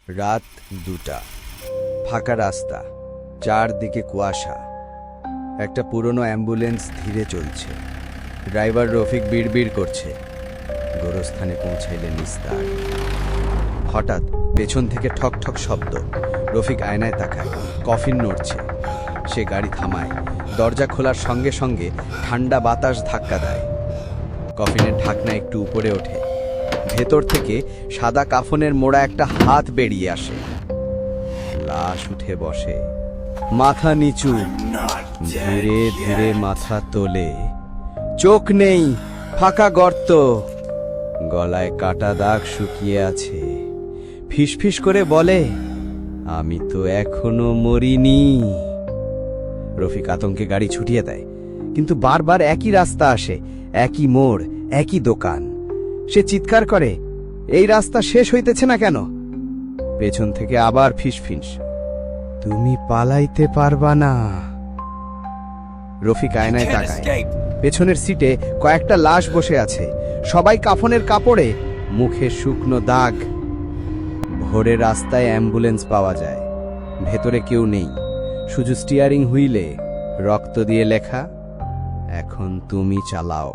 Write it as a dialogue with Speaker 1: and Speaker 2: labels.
Speaker 1: রাত 2টা, ফাঁকা রাস্তা, চারদিকে কুয়াশা। একটা পুরনো অ্যাম্বুলেন্স ধীরে চলছে। ড্রাইভার রফিক বিড়বিড় করছে, গোরস্থানে পৌঁছাইলে নিস্তার। হঠাৎ পেছন থেকে ঠক ঠক শব্দ। রফিক আয়নায় তাকায়, কফিন নড়ছে। সে গাড়ি থামায়। দরজা খোলার সঙ্গে সঙ্গে ঠান্ডা বাতাস ধাক্কা দেয়। কফিনের ঢাকনা একটু উপরে ওঠে। ভেতর থেকে সাদা কাফনের মোড়া একটা হাত বেরিয়ে আসে। লাশ উঠে বসে, মাথা নিচু, ধীরে ধীরে মাথা তোলে। চোখ নেই, ফাঁকা গর্ত, গলায় কাটা দাগ শুকিয়ে আছে। ফিসফিস করে বলে, আমি তো এখনো মরিনি। রফিক আতঙ্কে গাড়ি ছুটিয়ে দেয়, কিন্তু বারবার একই রাস্তা আসে, একই মোড়, একই দোকান। সে চিৎকার করে, এই রাস্তা শেষ হইতেছে না কেন? পেছন থেকে আবার ফিসফিস, তুমি পালাইতে পারবা না। রফিক আয়নায় তাকায়। পেছনের সিটে কয়েকটা লাশ বসে আছে, সবাই কাফনের কাপড়ে, মুখে শুকনো দাগ। ভোরে রাস্তায় অ্যাম্বুলেন্স পাওয়া যায়, ভেতরে কেউ নেই, শুধু স্টিয়ারিং হুইলে রক্ত দিয়ে লেখা, এখন তুমি চালাও।